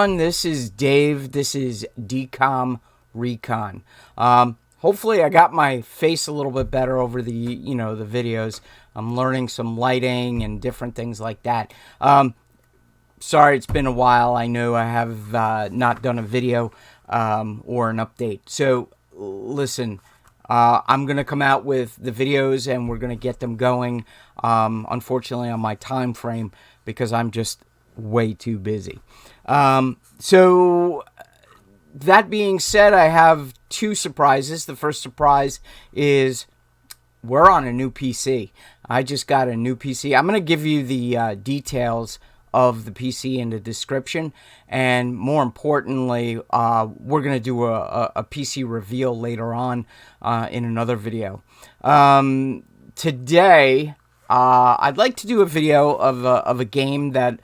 everyone. This is Dave. This is DCOM Recon. Hopefully I got my face a little bit better over the videos. I'm learning some lighting and different things like that. Sorry, it's been a while. I know I have not done a video or an update. So listen, I'm going to come out with the videos and we're going to get them going, unfortunately on my time frame, because I'm just way too busy. So that being said, I have two surprises. The first surprise is we're on a new PC. I just got a new PC. I'm going to give you the details of the PC in the description, and more importantly, we're going to do a PC reveal later on in another video. Today, I'd like to do a video of a game that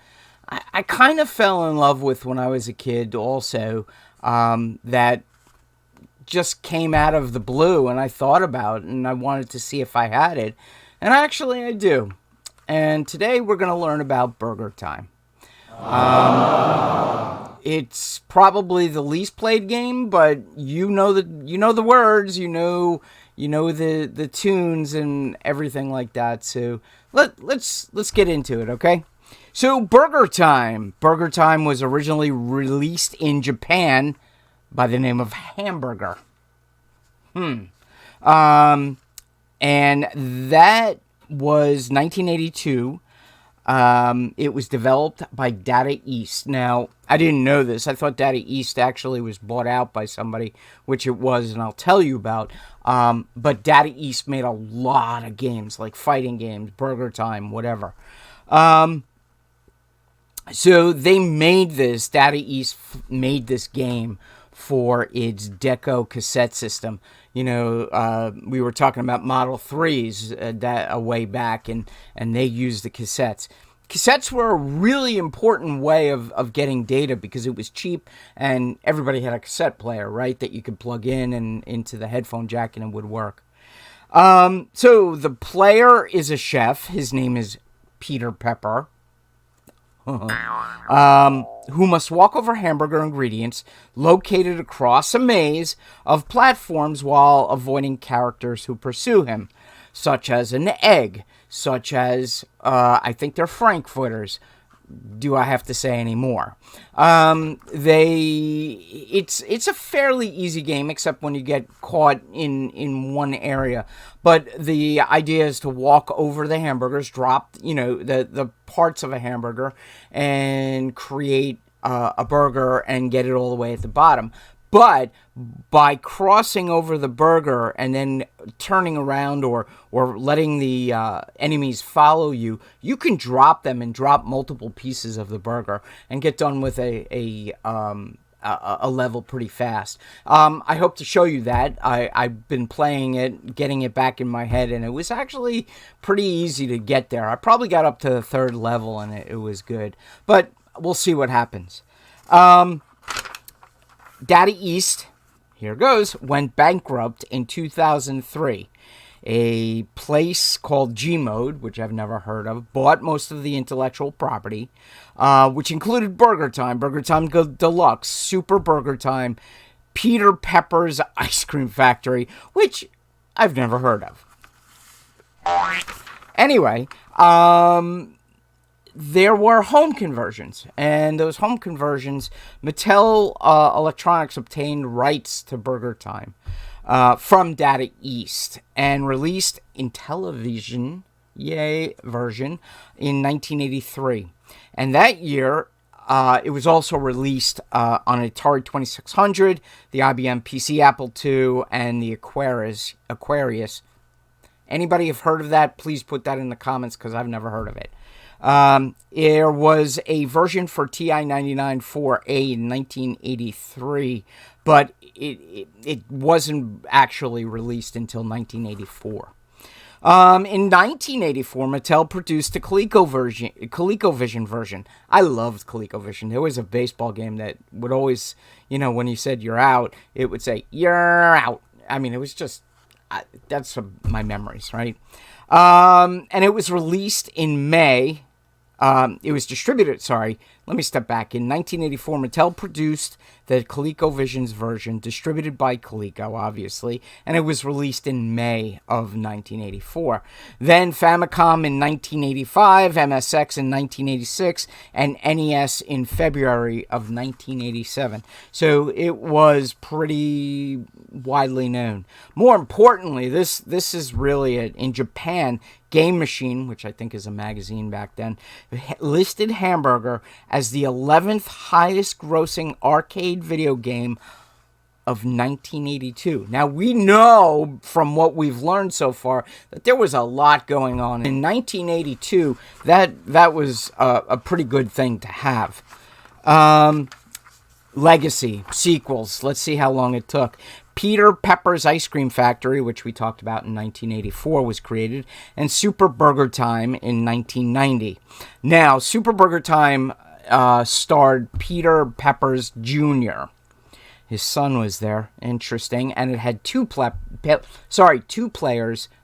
I kind of fell in love with when I was a kid also, that just came out of the blue and I thought about it and I wanted to see if I had it. And actually I do. And today we're going to learn about Burgertime. It's probably the least played game, but you know the words, you know the tunes and everything like that. So let's get into it, okay? So Burgertime. Burgertime was originally released in Japan by the name of Hamburger. And that was 1982. It was developed by Data East. Now, I didn't know this. I thought Data East actually was bought out by somebody, which it was, and I'll tell you about. But Data East made a lot of games, like fighting games, Burgertime, whatever. So they made this, Data East made this game for its Deco cassette system. We were talking about Model 3s that a way back, and they used the cassettes. Cassettes were a really important way of getting data because it was cheap and everybody had a cassette player, right, that you could plug in and into the headphone jack and it would work. So the player is a chef. His name is Peter Pepper. Who must walk over hamburger ingredients located across a maze of platforms while avoiding characters who pursue him, such as an egg, such as, I think they're frankfurters. Do I have to say any more? It's a fairly easy game, except when you get caught in one area. But the idea is to walk over the hamburgers, drop, the parts of a hamburger, and create a burger and get it all the way at the bottom. But by crossing over the burger and then turning around or letting the enemies follow you, you can drop them and drop multiple pieces of the burger and get done with a level pretty fast. I hope to show you that. I've been playing it, getting it back in my head, and it was actually pretty easy to get there. I probably got up to the third level and it was good. But we'll see what happens. Data East, here goes, went bankrupt in 2003. A place called Gmode, which I've never heard of, bought most of the intellectual property, which included Burgertime, Burgertime Deluxe, Super Burgertime, Peter Pepper's Ice Cream Factory, which I've never heard of. Anyway, there were home conversions, and those home conversions, Mattel Electronics obtained rights to Burgertime from Data East and released in television version in 1983. And that year, it was also released on Atari 2600, the IBM PC Apple II, and the Aquarius. Anybody have heard of that? Please put that in the comments because I've never heard of it. There was a version for TI-99 4A in 1983, but it wasn't actually released until 1984. In 1984, Mattel produced a ColecoVision version. I loved ColecoVision. There was a baseball game that would always, when you said you're out, it would say, you're out. I mean, it was just, that's my memories, right? And it was released in May It was distributed, let me step back. In 1984, Mattel produced the ColecoVision's version, distributed by Coleco, obviously, and it was released in May of 1984. Then Famicom in 1985, MSX in 1986, and NES in February of 1987. So it was pretty widely known. More importantly, this is really, in Japan, Game Machine, which I think is a magazine back then, listed Hamburger as the 11th highest grossing arcade video game of 1982. Now, we know from what we've learned so far that there was a lot going on. In 1982, that was a pretty good thing to have. Legacy, sequels, let's see how long it took. Peter Pepper's Ice Cream Factory, which we talked about in 1984, was created, and Super Burger Time in 1990. Now, Super Burger Time starred Peter Peppers Jr. His son was there, interesting, and it had two players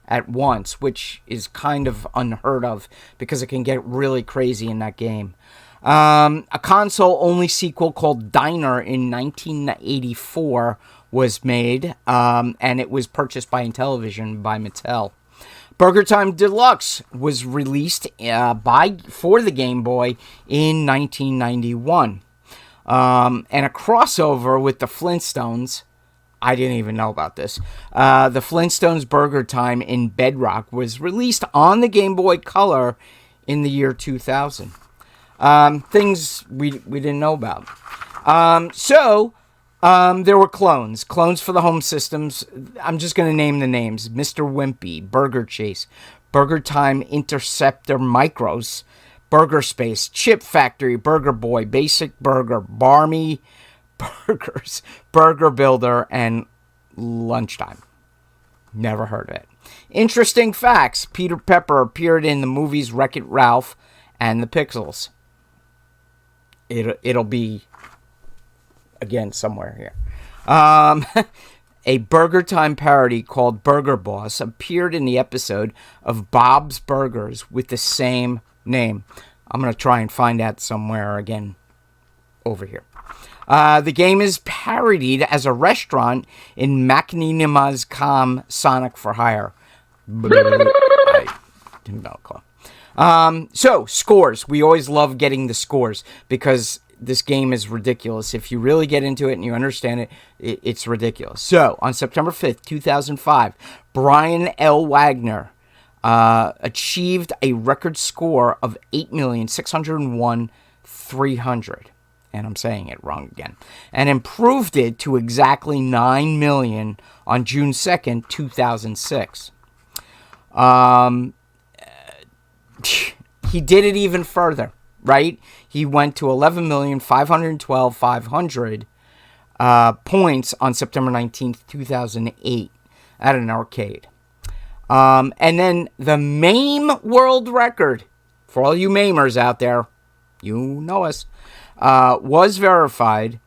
at once, which is kind of unheard of because it can get really crazy in that game. A console-only sequel called Diner in 1984 was made, and it was purchased by Intellivision by Mattel. Burger Time Deluxe was released for the Game Boy in 1991. And a crossover with the Flintstones. I didn't even know about this. The Flintstones Burger Time in Bedrock was released on the Game Boy Color in the year 2000. Things we didn't know about. There were clones for the home systems. I'm just going to name the names. Mr. Wimpy, Burger Chase, Burger Time Interceptor Micros, Burger Space, Chip Factory, Burger Boy, Basic Burger, Barmy Burgers, Burger Builder, and Lunchtime. Never heard of it. Interesting facts. Peter Pepper appeared in the movies Wreck-It Ralph and The Pixels. It'll be again somewhere here. A Burger Time parody called Burger Boss appeared in the episode of Bob's Burgers with the same name. I'm going to try and find that somewhere again over here. The game is parodied as a restaurant in Machinima Com Sonic for Hire. I didn't know. So, scores. We always love getting the scores because this game is ridiculous. If you really get into it and you understand it, it's ridiculous. So, on September 5th, 2005, Brian L. Wagner achieved a record score of 8,601,300. And I'm saying it wrong again. And improved it to exactly 9 million on June 2nd, 2006. He did it even further, right? He went to 11,512,500 points on September 19th, 2008 at an arcade. And then the MAME world record, for all you MAMers out there, you know us, was verified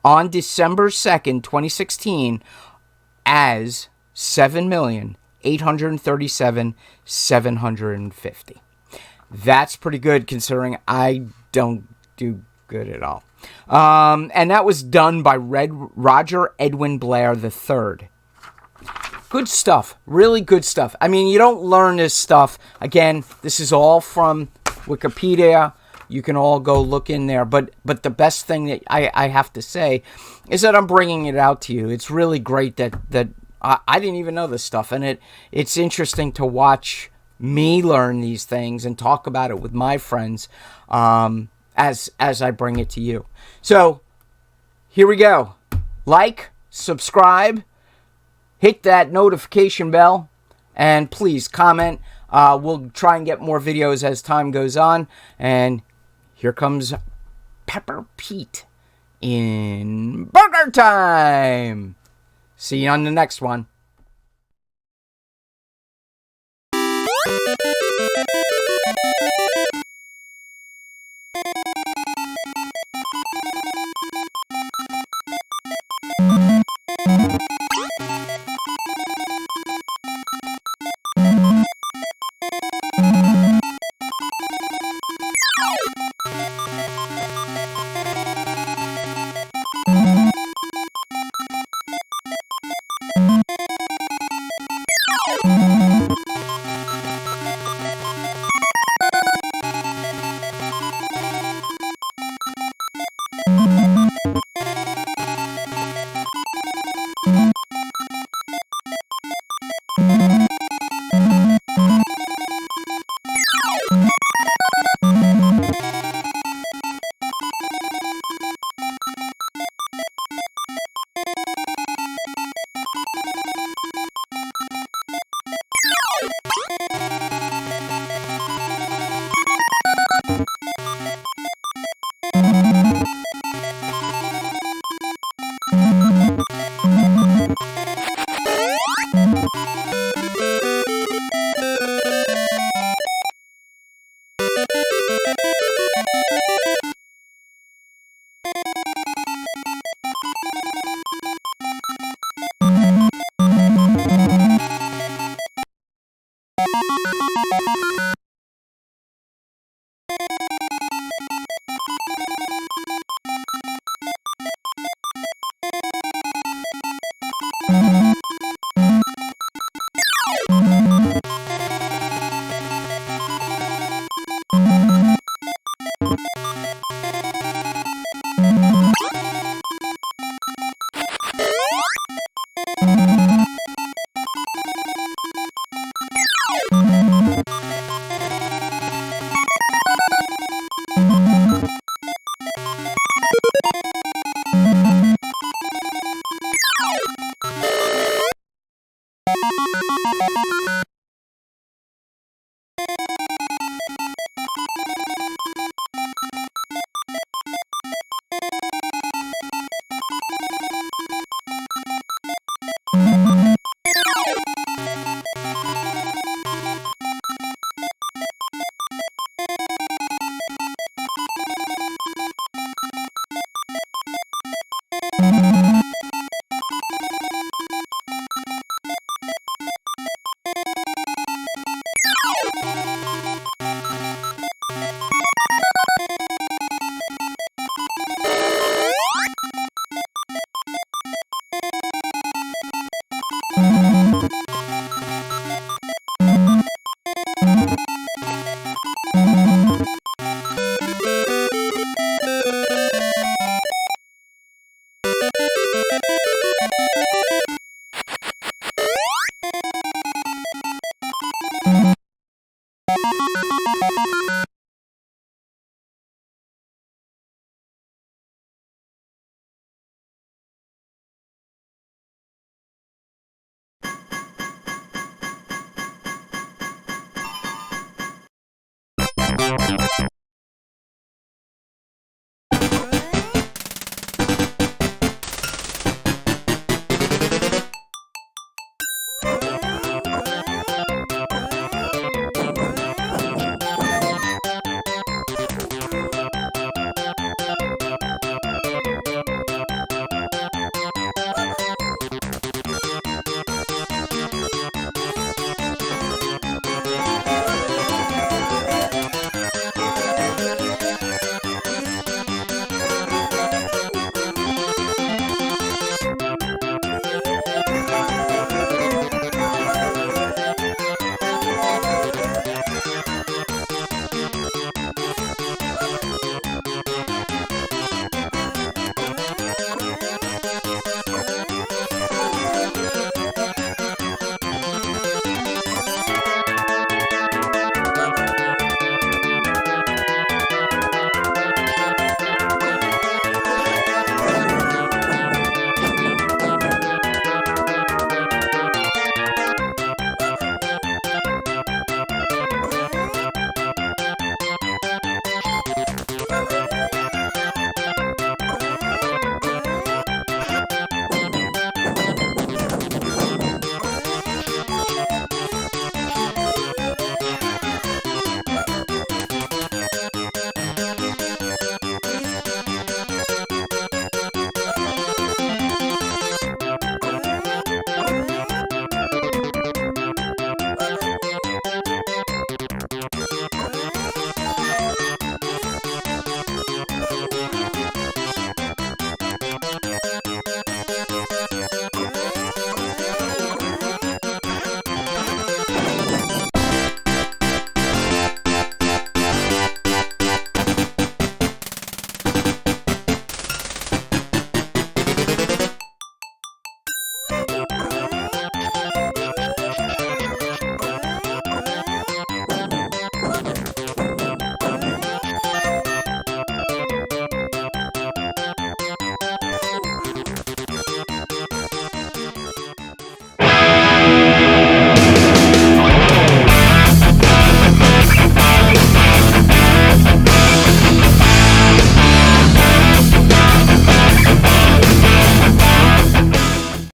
on December 2nd, 2016 as 7,837,750. That's pretty good considering I don't do good at all. And that was done by Roger Edwin Blair III. Good stuff. Really good stuff. I mean, you don't learn this stuff. Again, this is all from Wikipedia. You can all go look in there. But the best thing that I have to say is that I'm bringing it out to you. It's really great that I didn't even know this stuff. And it's interesting to watch me learn these things and talk about it with my friends as I bring it to you. So, here we go. Like, subscribe, hit that notification bell, and please comment. We'll try and get more videos as time goes on. And here comes Pepper Pete in Burger Time. See you on the next one.